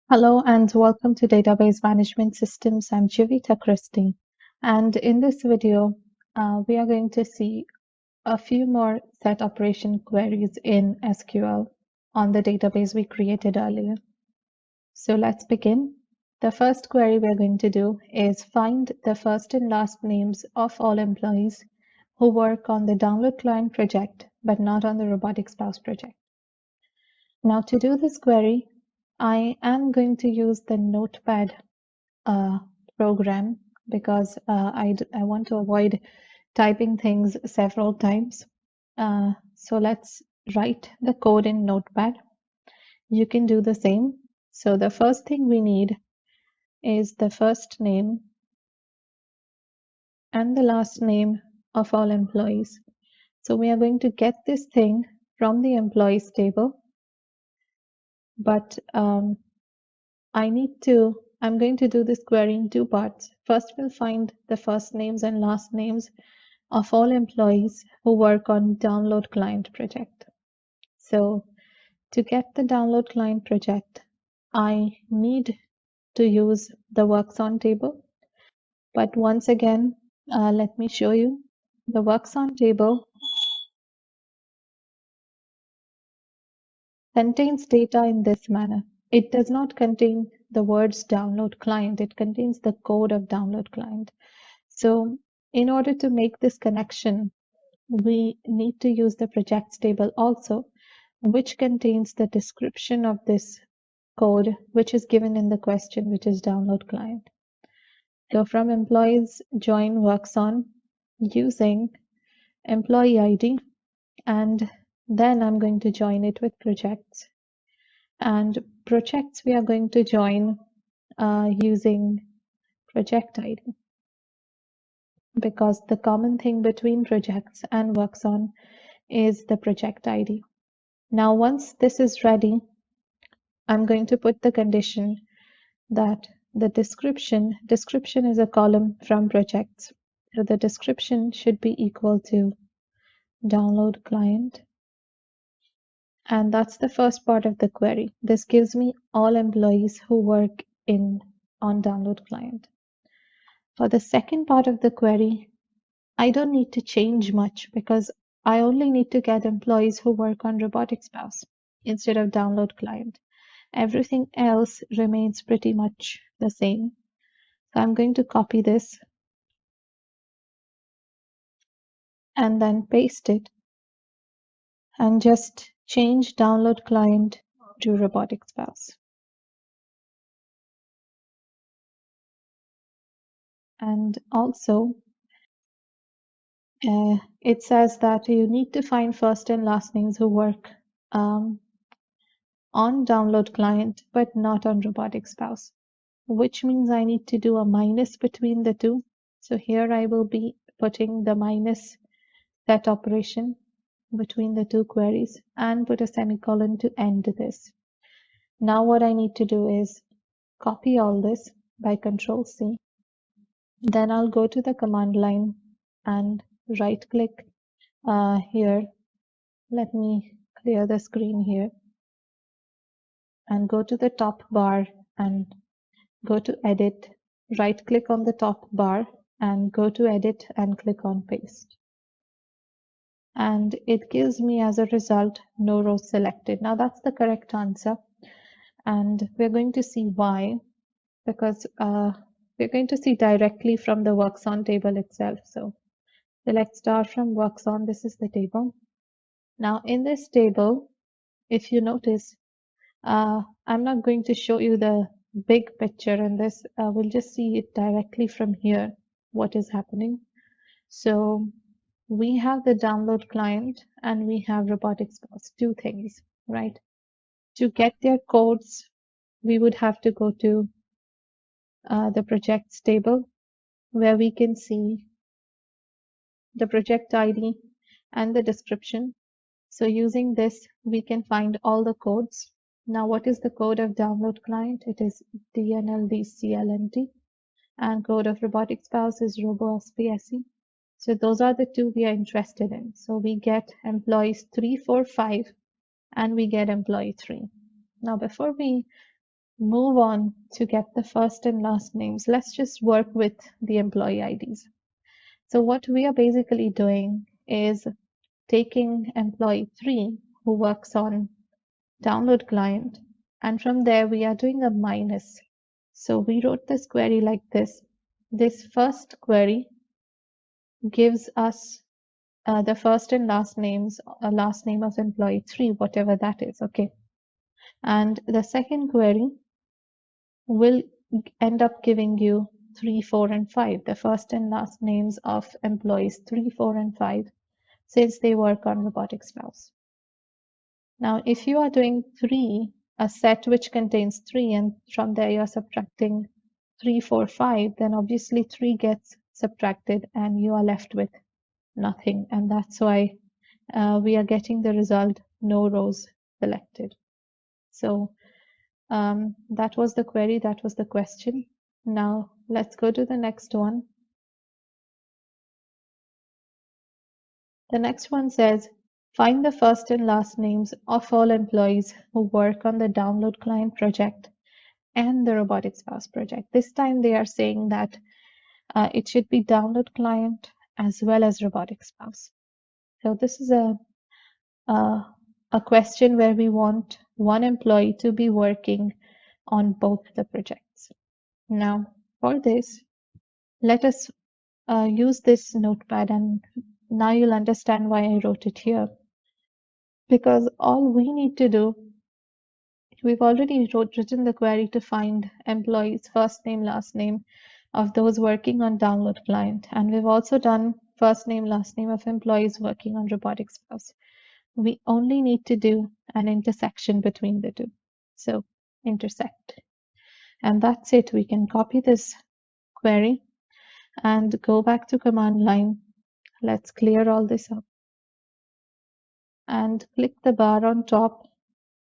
Hello and welcome to Database Management Systems. I'm Jivita Christie, and in this video, we are going to see a few more set operation queries in SQL on the database we created earlier. So let's begin. The first query we're going to do is find the first and last names of all employees who work on the Download Client project, but not on the Robotic Spouse project. Now to do this query, I am going to use the Notepad program because I want to avoid typing things several times. So let's write the code in Notepad. You can do the same. So the first thing we need is the first name and the last name of all employees. So we are going to get this thing from the employees table, but I'm going to do this query in two parts. First, we'll find the first names and last names of all employees who work on Download Client project. So to get the Download Client project, I need to use the Works On table. But once again, let me show you. The Works On table contains data in this manner. It does not contain the words Download Client. It contains the code of Download Client. So in order to make this connection, we need to use the projects table also, which contains the description of this code, which is given in the question, which is Download Client. So from employees join works on using employee ID, and then I'm going to join it with projects. And projects we are going to join using project ID, because the common thing between projects and works on is the project ID. Now, once this is ready, I'm going to put the condition that the description is a column from projects. So the description should be equal to download client. And that's the first part of the query. This gives me all employees who work on download client. For the second part of the query, I don't need to change much because I only need to get employees who work on Robotic Spouse instead of download client. Everything else remains pretty much the same. So I'm going to copy this and then paste it and just change download client to Robotic Spouse. And also, it says that you need to find first and last names who work on download client but not on Robotic Spouse, which means I need to do a minus between the two. So here I will be putting the minus set operation between the two queries and put a semicolon to end this. Now what I need to do is copy all this by Control C. Then I'll go to the command line and right click here. Let me clear the screen here and go to the top bar and go to edit. Right click on the top bar and go to edit and click on paste. And it gives me as a result no rows selected. Now that's the correct answer. And we're going to see why, because we're going to see directly from the works on table itself. So select star from works on. This is the table. Now in this table, if you notice, I'm not going to show you the big picture in this. We'll just see it directly from here, what is happening. So we have the download client and we have Robotic Spouse, two things, right? To get their codes, we would have to go to the projects table, where we can see the project ID and the description. So using this, we can find all the codes. Now, what is the code of download client? It is DNLDCLNT, and code of Robotic Spouse is RoboSPSE. So those are the two we are interested in. So we get employees 3, 4, 5, and we get employee 3. Now, before we move on to get the first and last names, let's just work with the employee IDs. So what we are basically doing is taking employee 3 who works on download client, and from there we are doing a minus. So we wrote this query like this. This first query gives us the first and last names, last name of employee 3, whatever that is, okay. And the second query will end up giving you 3, 4, and 5, the first and last names of employees 3, 4, and 5, since they work on Robotic Spouse. Now, if you are doing 3, a set which contains 3, and from there you're subtracting 3, 4, 5, then obviously 3 gets subtracted and you are left with nothing. And that's why we are getting the result, no rows selected. So that was the query, that was the question. Now let's go to the next one. The next one says, find the first and last names of all employees who work on the download client project and the Robotic Spouse project. This time they are saying that it should be download client as well as Robotic Spouse. So this is a question where we want one employee to be working on both the projects. Now, for this, let us use this notepad, and now you'll understand why I wrote it here. Because all we need to do, we've already written the query to find employees' first name, last name of those working on download client. And we've also done first name, last name of employees working on Robotic Spouse. We only need to do an intersection between the two. So intersect. And that's it. We can copy this query and go back to command line. Let's clear all this up. And click the bar on top,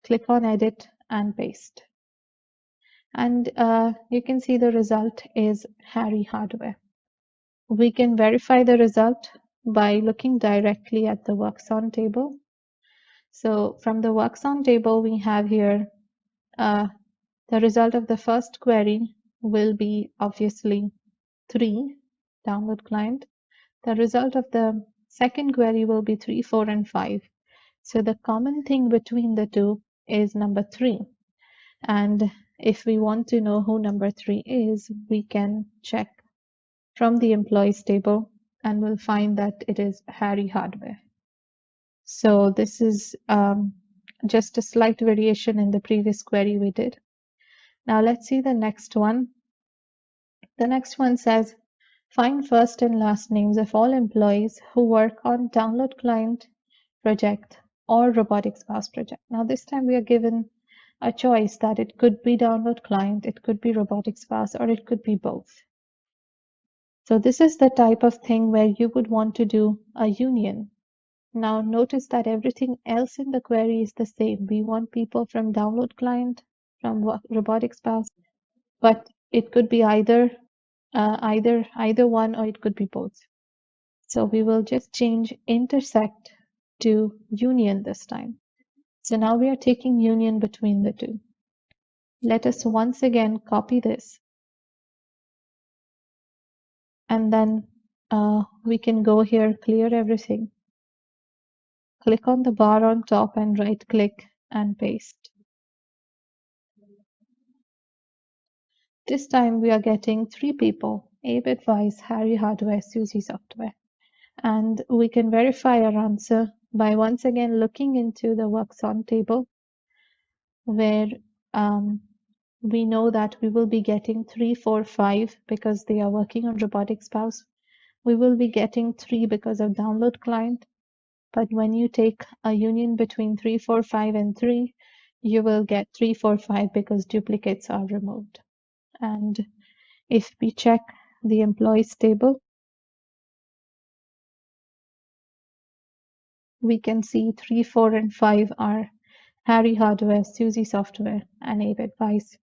click on edit and paste. And you can see the result is Harry Hardware. We can verify the result by looking directly at the works on table. So from the works on table, we have here the result of the first query will be obviously 3, download client. The result of the second query will be 3, 4, and 5. So the common thing between the two is number 3. And if we want to know who number 3 is, we can check from the employees table and we'll find that it is Harry Hardware. So this is just a slight variation in the previous query we did. Now let's see the next one. The next one says, find first and last names of all employees who work on download client project or Robotic Spouse project. Now this time we are given a choice that it could be download client, it could be Robotic Spouse, or it could be both. So this is the type of thing where you would want to do a union. Now notice that everything else in the query is the same. We want people from download client, from Robotic Spouse, but it could be either one, or it could be both. So we will just change intersect to union this time. So now we are taking union between the two. Let us once again copy this. And then we can go here, clear everything. Click on the bar on top and right click and paste. This time we are getting 3 people, Abe Advice, Harry Hardware, Suzy Software. And we can verify our answer by once again looking into the works on table, where we know that we will be getting 3, 4, 5 because they are working on Robotic Spouse. We will be getting 3 because of download client. But when you take a union between 3, 4, 5, and 3, you will get 3, 4, 5 because duplicates are removed. And if we check the employees table, we can see 3, 4, and 5 are Harry Hardware, Suzy Software, and Abe Advice,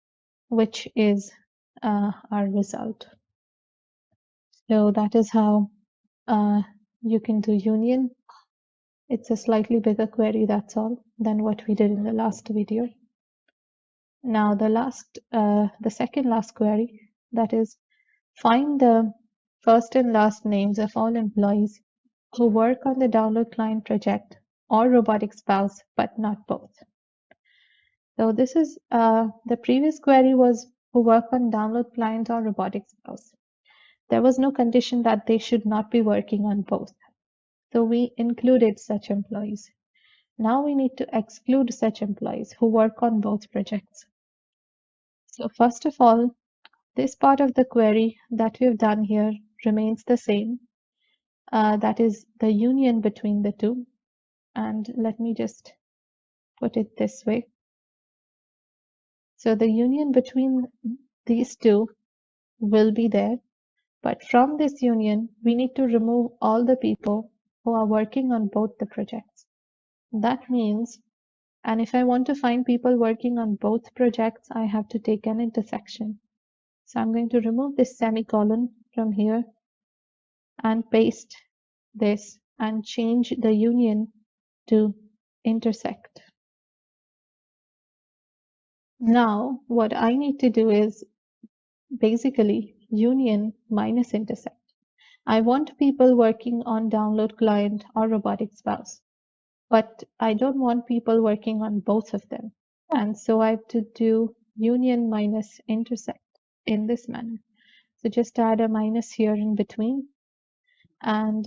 which is our result. So that is how you can do union. It's a slightly bigger query, that's all, than what we did in the last video. Now the second last query, that is find the first and last names of all employees who work on the download client project or robotic spouse, but not both. So this is the previous query was who work on download client or robotic spouse. There was no condition that they should not be working on both. So we included such employees. Now we need to exclude such employees who work on both projects. So first of all, this part of the query that we've done here remains the same. That is the union between the two. And let me just put it this way. So the union between these two will be there. But from this union, we need to remove all the people who are working on both the projects. That means, and if I want to find people working on both projects, I have to take an intersection. So I'm going to remove this semicolon from here and paste this and change the union to intersect. Now, what I need to do is basically union minus intersect. I want people working on download client or robotic spouse, but I don't want people working on both of them. And so I have to do union minus intersect in this manner. So just add a minus here in between, and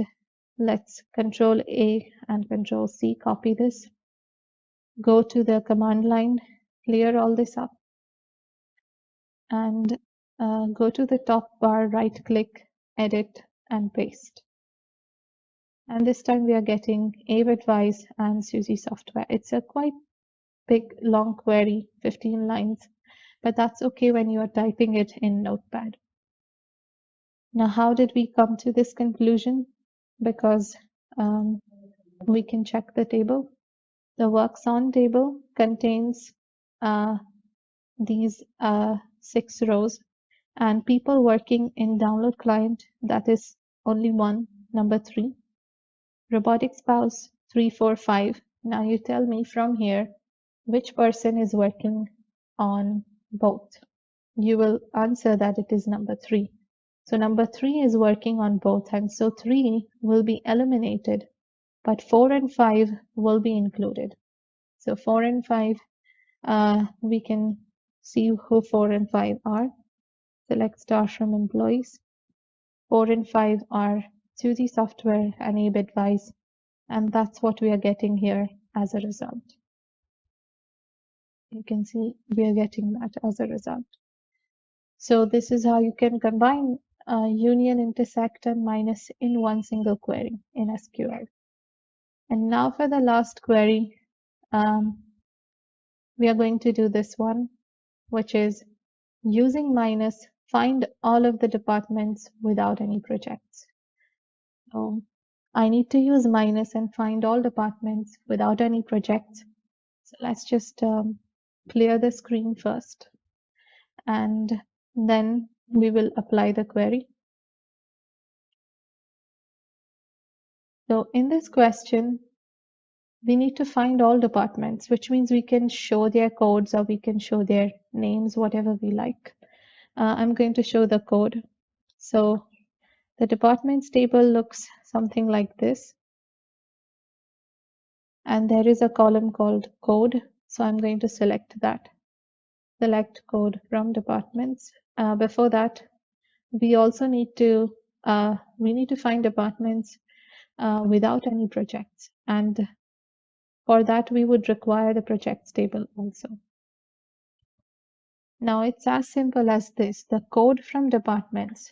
let's Control A and Control C, copy this, go to the command line, clear all this up, and go to the top bar, right click, edit, and paste. And this time we are getting AveAdvice and SUSE software. It's a quite big, long query, 15 lines, but that's okay when you are typing it in Notepad. Now, how did we come to this conclusion? Because we can check the table. The works on table contains these 6 rows, and people working in download client, that is only one, number 3. Robotic spouse 3, 4, 5. Now you tell me from here which person is working on both. You will answer that it is number 3. So number 3 is working on both, and so 3 will be eliminated, but 4 and 5 will be included. So 4 and 5, we can see who 4 and 5 are. Select star from employees. 4 and 5 are SUSE software and AveAdvice, and that's what we are getting here as a result. You can see we are getting that as a result. So this is how you can combine union, intersect, and minus in one single query in SQL. And now for the last query, we are going to do this one, which is using minus, find all of the departments without any projects. So I need to use minus and find all departments without any projects. So let's just clear the screen first, and then we will apply the query. So in this question, we need to find all departments, which means we can show their codes or we can show their names, whatever we like. I'm going to show the code. So the departments table looks something like this. And there is a column called code. So I'm going to select that. Select code from departments. Before that, we also need to find departments without any projects. And for that, we would require the projects table also. Now it's as simple as this. The code from departments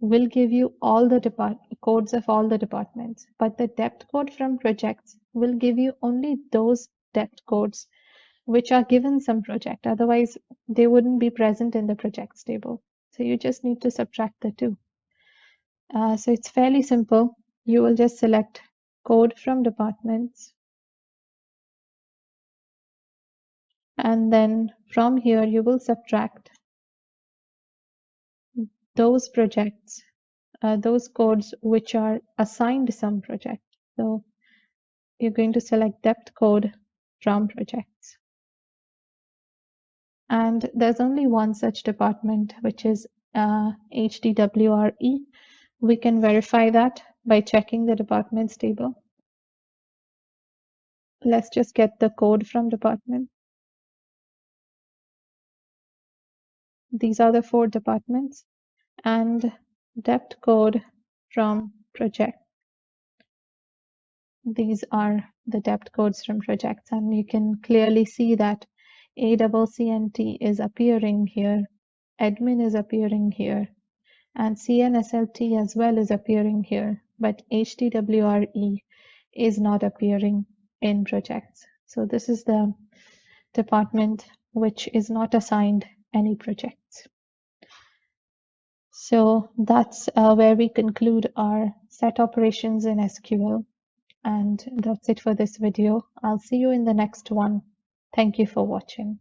will give you all the codes of all the departments, but the depth code from projects will give you only those depth codes which are given some project. Otherwise, they wouldn't be present in the projects table. So you just need to subtract the two. So it's fairly simple. You will just select code from departments. And then from here, you will subtract those projects those codes which are assigned some project. So you're going to select depth code from projects. And there's only one such department, which is HDWRE. We can verify that by checking the departments table. Let's just get the code from department. These are the 4 departments, and depth code from project. These are the depth codes from projects, and you can clearly see that ACCNT is appearing here, admin is appearing here, and CNSLT as well is appearing here, but HDWRE is not appearing in projects. So this is the department which is not assigned any projects. So that's where we conclude our set operations in SQL. And that's it for this video. I'll see you in the next one. Thank you for watching.